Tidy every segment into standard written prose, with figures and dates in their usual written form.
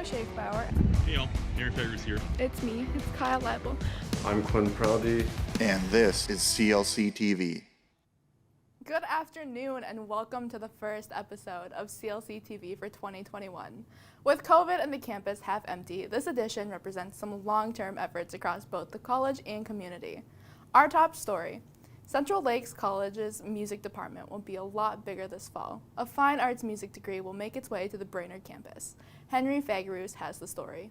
Claire Schaefbauer. Hey y'all, Aaron Fager's here. It's me, it's Kyle Leibel. I'm Quinn Proudy. And this is CLC TV. Good afternoon and welcome to the first episode of CLC TV for 2021. With COVID and the campus half empty, this edition represents some long-term efforts across both the college and community. Our top story: Central Lakes College's music department will be a lot bigger this fall. A fine arts music degree will make its way to the Brainerd campus. Henry Fagerus has the story.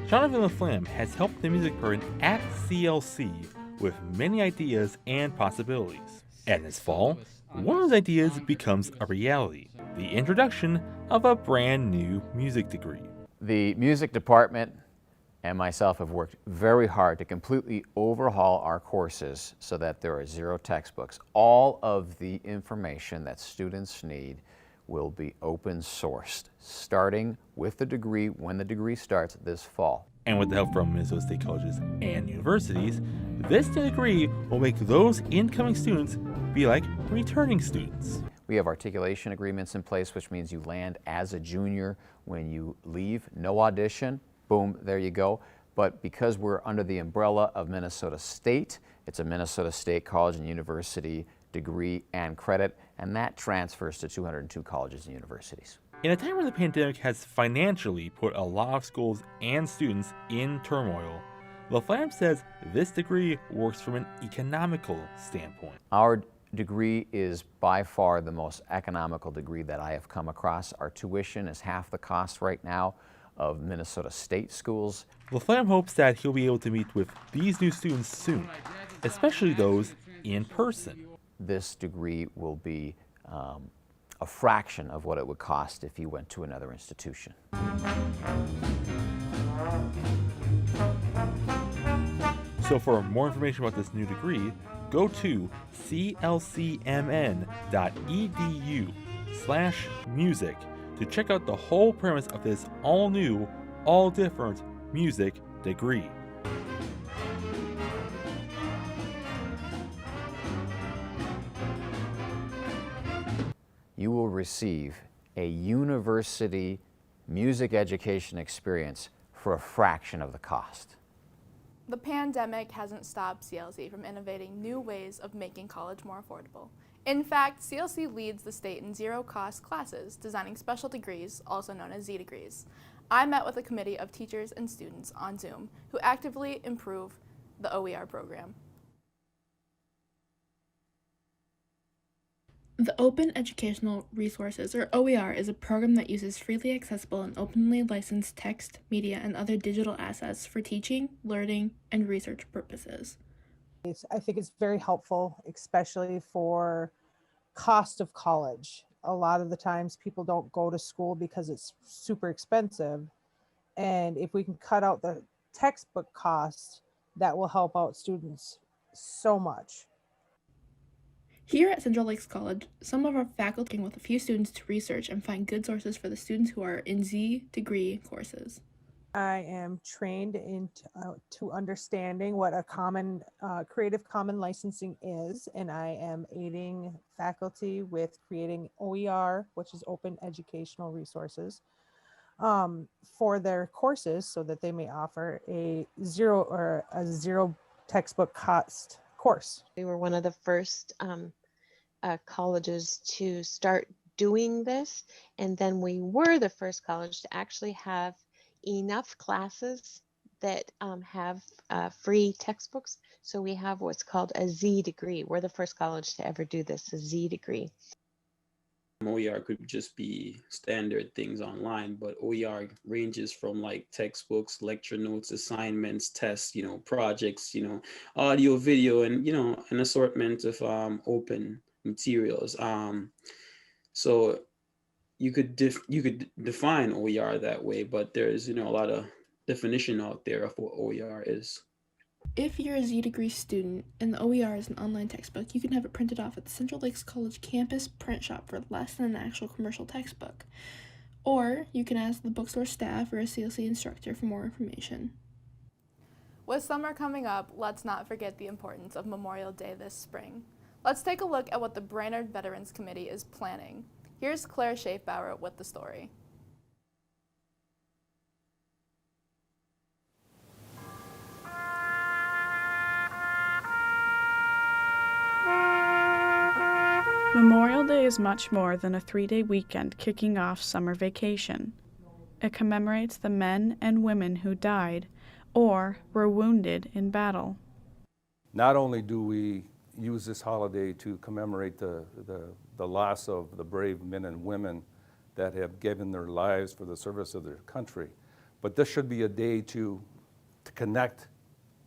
Jonathan LaFlamme has helped the music department at CLC with many ideas and possibilities. And this fall, one of those ideas becomes a reality: the introduction of a brand new music degree. The music department and myself have worked very hard to completely overhaul our courses so that there are zero textbooks. All of the information that students need will be open sourced, starting with the degree when the degree starts this fall. And with the help from Minnesota State colleges and universities, this new degree will make those incoming students be like returning students. We have articulation agreements in place, which means you land as a junior when you leave. No audition, boom, there you go. But because we're under the umbrella of Minnesota State, it's a Minnesota State college and university degree and credit, and that transfers to 202 colleges and universities. In a time where the pandemic has financially put a lot of schools and students in turmoil, LaFlamme says this degree works from an economical standpoint. Our degree is by far the most economical degree that I have come across. Our tuition is half the cost right now of Minnesota State schools. LaFlamme hopes that he'll be able to meet with these new students soon, especially those in person. This degree will be a fraction of what it would cost if you went to another institution. So for more information about this new degree, go to clcmn.edu/music to check out the whole premise of this all-new, all-different music degree. You will receive a university music education experience for a fraction of the cost. The pandemic hasn't stopped CLC from innovating new ways of making college more affordable. In fact, CLC leads the state in zero-cost classes, designing special degrees, also known as Z degrees. I met with a committee of teachers and students on Zoom who actively improve the OER program. The Open Educational Resources, or OER, is a program that uses freely accessible and openly licensed text, media, and other digital assets for teaching, learning, and research purposes. I think it's very helpful, especially for cost of college. A lot of the times people don't go to school because it's super expensive. And if we can cut out the textbook costs, that will help out students so much. Here at Central Lakes College, some of our faculty working with a few students to research and find good sources for the students who are in Z degree courses. I am trained to understanding what a common Creative Commons licensing is, and I am aiding faculty with creating OER, which is Open Educational Resources, for their courses so that they may offer a zero textbook cost course. We were one of the first colleges to start doing this, and then we were the first college to actually have enough classes that have free textbooks. So we have what's called a Z degree. We're the first college to ever do this, a Z degree. OER could just be standard things online, but OER ranges from like textbooks, lecture notes, assignments, tests, projects, audio, video, and an assortment of open materials. So you could define OER that way, but there's a lot of definition out there of what OER is. If you're a Z degree student and the OER is an online textbook, you can have it printed off at the Central Lakes College campus print shop for less than an actual commercial textbook. Or you can ask the bookstore staff or a CLC instructor for more information. With summer coming up, let's not forget the importance of Memorial Day this spring. Let's take a look at what the Brainerd Veterans Committee is planning. Here's Claire Schaefbauer with the story. Memorial Day is much more than a 3-day weekend kicking off summer vacation. It commemorates the men and women who died or were wounded in battle. Not only do we use this holiday to commemorate the loss of the brave men and women that have given their lives for the service of their country, but this should be a day to connect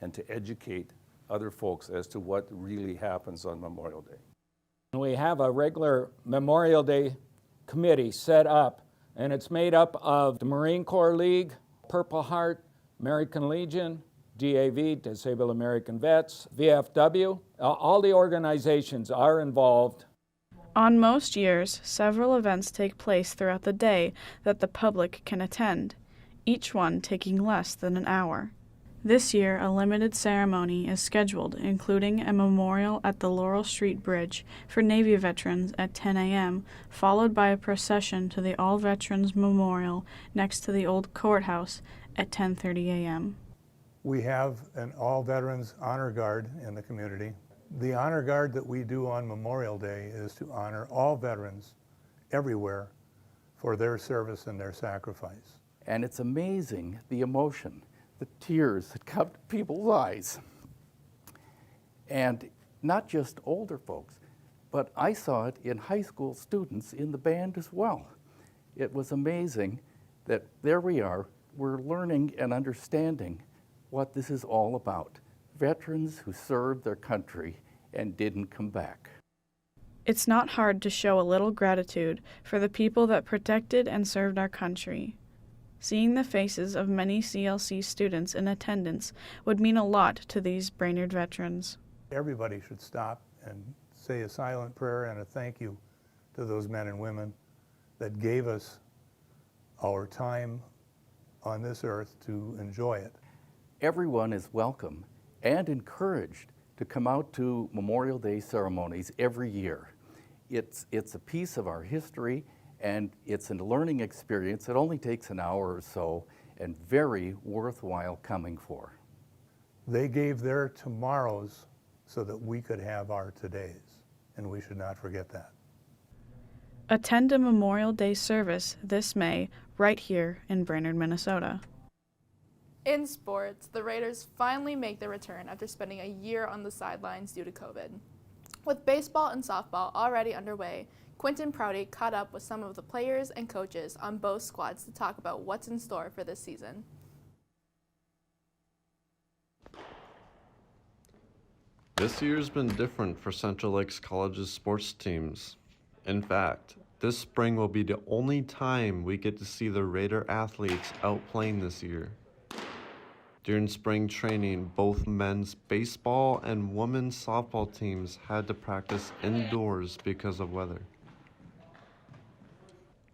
and to educate other folks as to what really happens on Memorial Day. We have a regular Memorial Day committee set up, and it's made up of the Marine Corps League, Purple Heart, American Legion, DAV, Disabled American Vets, VFW. All the organizations are involved. On most years, several events take place throughout the day that the public can attend, each one taking less than an hour. This year, a limited ceremony is scheduled, including a memorial at the Laurel Street Bridge for Navy veterans at 10 a.m., followed by a procession to the All Veterans Memorial next to the old courthouse at 10:30 a.m. We have an All Veterans Honor Guard in the community. The Honor Guard that we do on Memorial Day is to honor all veterans everywhere for their service and their sacrifice. And it's amazing the emotion, the tears that come to people's eyes. And not just older folks, but I saw it in high school students in the band as well. It was amazing that there we are, we're learning and understanding what this is all about. Veterans who served their country and didn't come back. It's not hard to show a little gratitude for the people that protected and served our country. Seeing the faces of many CLC students in attendance would mean a lot to these Brainerd veterans. Everybody should stop and say a silent prayer and a thank you to those men and women that gave us our time on this earth to enjoy it. Everyone is welcome and encouraged to come out to Memorial Day ceremonies every year. It's a piece of our history, and it's a learning experience. It only takes an hour or so, and very worthwhile coming for. They gave their tomorrows so that we could have our todays, and we should not forget that. Attend a Memorial Day service this May right here in Brainerd, Minnesota. In sports, the Raiders finally make their return after spending a year on the sidelines due to COVID. With baseball and softball already underway, Quentin Prouty caught up with some of the players and coaches on both squads to talk about what's in store for this season. This year's been different for Central Lakes College's sports teams. In fact, this spring will be the only time we get to see the Raider athletes out playing this year. During spring training, both men's baseball and women's softball teams had to practice indoors because of weather.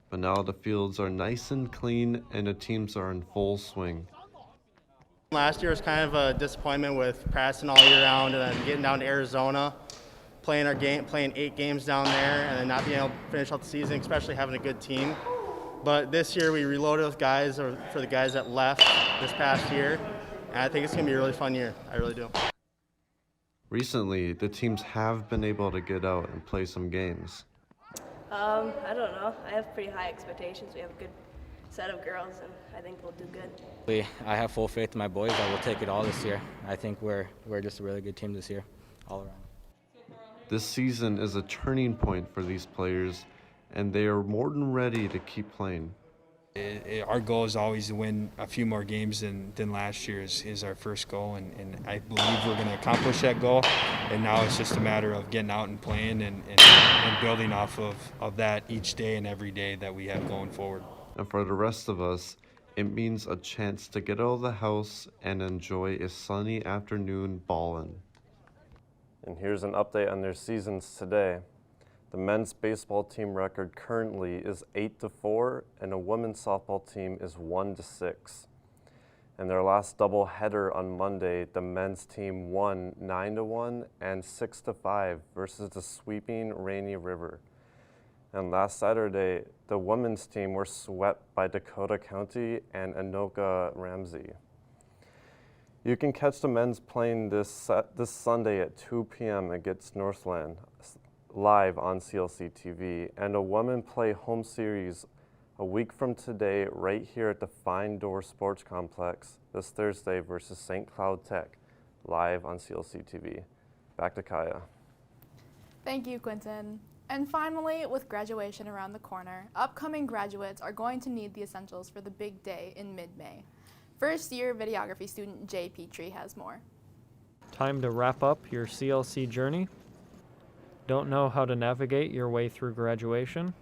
But now the fields are nice and clean and the teams are in full swing. Last year was kind of a disappointment with practicing all year round and then getting down to Arizona, playing 8 games down there, and then not being able to finish out the season, especially having a good team. But this year we reloaded with guys for the guys that left this past year. And I think it's going to be a really fun year. I really do. Recently, the teams have been able to get out and play some games. I don't know. I have pretty high expectations. We have a good set of girls, and I think we'll do good. I have full faith in my boys that we'll take it all this year. I think we're just a really good team this year, all around. This season is a turning point for these players, and they are more than ready to keep playing. Our goal is always to win a few more games than last year is our first goal, and I believe we're going to accomplish that goal. And now it's just a matter of getting out and playing and building off of that each day and every day that we have going forward. And for the rest of us, it means a chance to get out of the house and enjoy a sunny afternoon ballin'. And here's an update on their seasons today. The men's baseball team record currently is 8-4, and the women's softball team is 1-6. In their last doubleheader on Monday, the men's team won 9-1 and 6-5 versus the sweeping Rainy River. And last Saturday, the women's team were swept by Dakota County and Anoka Ramsey. You can catch the men's playing this Sunday at 2 p.m. against Northland. live on CLC TV, and a women play home series a week from today right here at the Fine Door Sports Complex this Thursday versus St. Cloud Tech, live on CLC TV. Back to Kaya. Thank you, Quentin. And finally, with graduation around the corner, upcoming graduates are going to need the essentials for the big day in mid-May. First-year videography student Jay Petrie has more. Time to wrap up your CLC journey? Don't know how to navigate your way through graduation?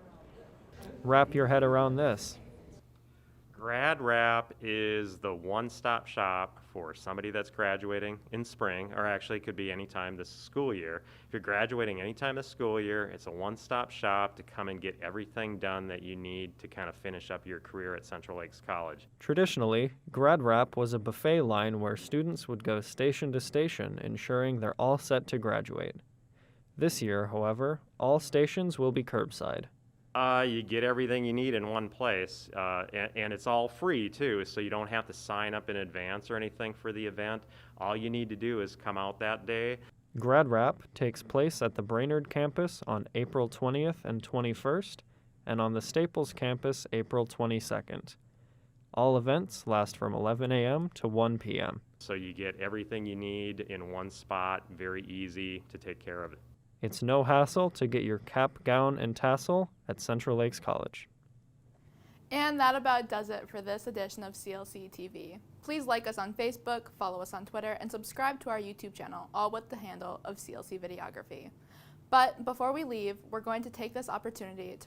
Wrap your head around this. Grad Wrap is the one-stop shop for somebody that's graduating in spring, or actually it could be any time this school year. If you're graduating any time this school year, it's a one-stop shop to come and get everything done that you need to kind of finish up your career at Central Lakes College. Traditionally, Grad Wrap was a buffet line where students would go station to station, ensuring they're all set to graduate. This year, however, all stations will be curbside. You get everything you need in one place, and it's all free too, so you don't have to sign up in advance or anything for the event. All you need to do is come out that day. Grad Wrap takes place at the Brainerd campus on April 20th and 21st, and on the Staples campus April 22nd. All events last from 11 a.m. to 1 p.m. So you get everything you need in one spot, very easy to take care of it. It's no hassle to get your cap, gown, and tassel at Central Lakes College. And that about does it for this edition of CLC TV. Please like us on Facebook, follow us on Twitter, and subscribe to our YouTube channel, all with the handle of CLC Videography. But before we leave, we're going to take this opportunity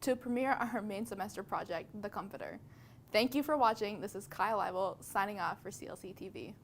to premiere our main semester project, The Comforter. Thank you for watching. This is Kyle Leibel signing off for CLC TV.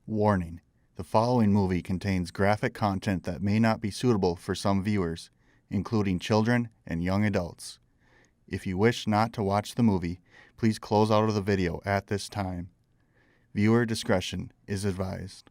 Warning: the following movie contains graphic content that may not be suitable for some viewers, including children and young adults. If you wish not to watch the movie, please close out of the video at this time. Viewer discretion is advised.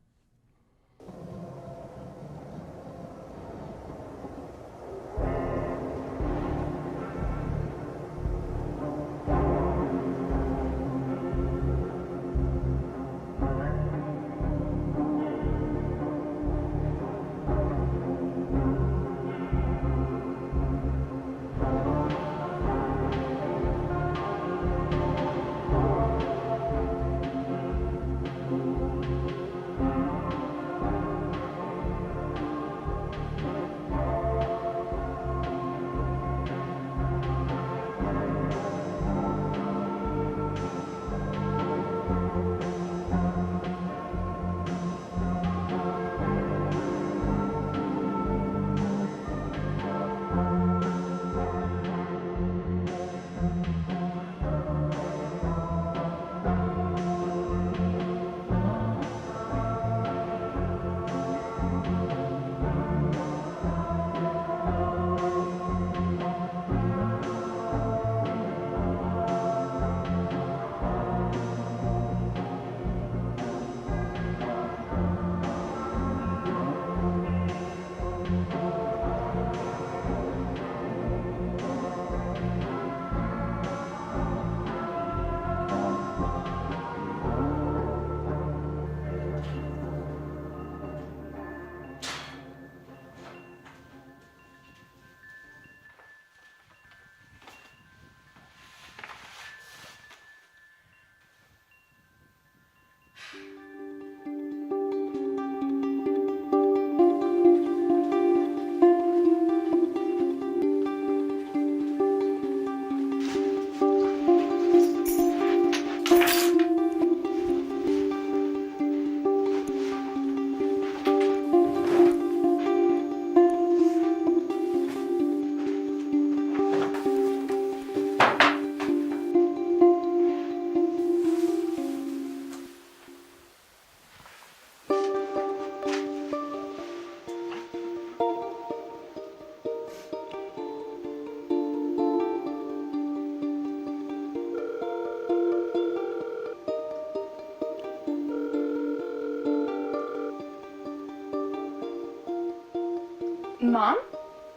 Mom?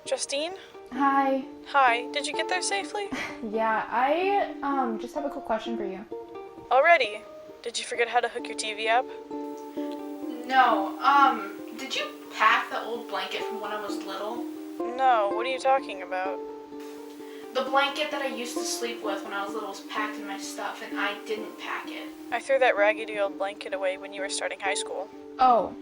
Justine? Hi. Hi, did you get there safely? Yeah, I just have a quick question for you. Already? Did you forget how to hook your TV up? No, did you pack the old blanket from when I was little? No, what are you talking about? The blanket that I used to sleep with when I was little was packed in my stuff and I didn't pack it. I threw that raggedy old blanket away when you were starting high school. Oh.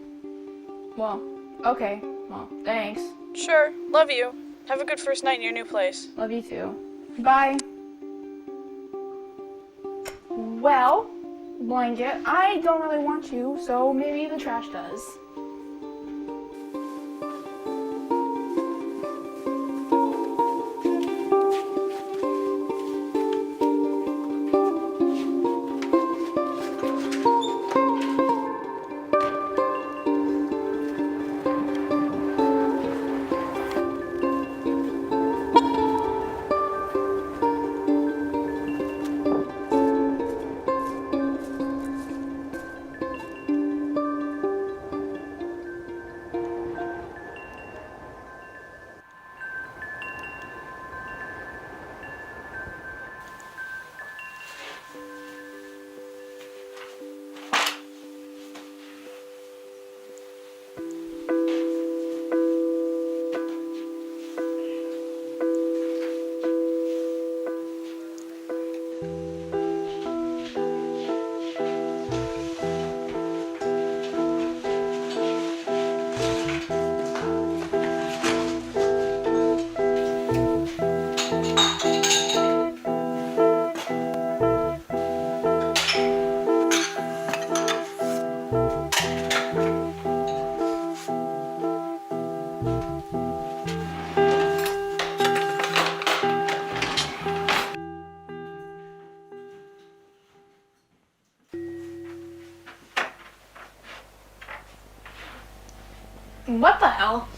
Well, okay. Well, thanks. Sure, love you. Have a good first night in your new place. Love you too. Bye. Well, blanket, I don't really want you, so maybe the trash does. What the hell?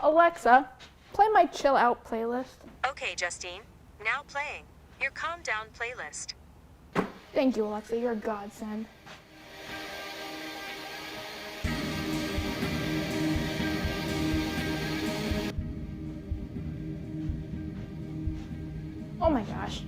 Alexa, play my chill out playlist. Okay, Justine. Now playing your calm down playlist. Thank you, Alexa. You're a godsend. Oh my gosh.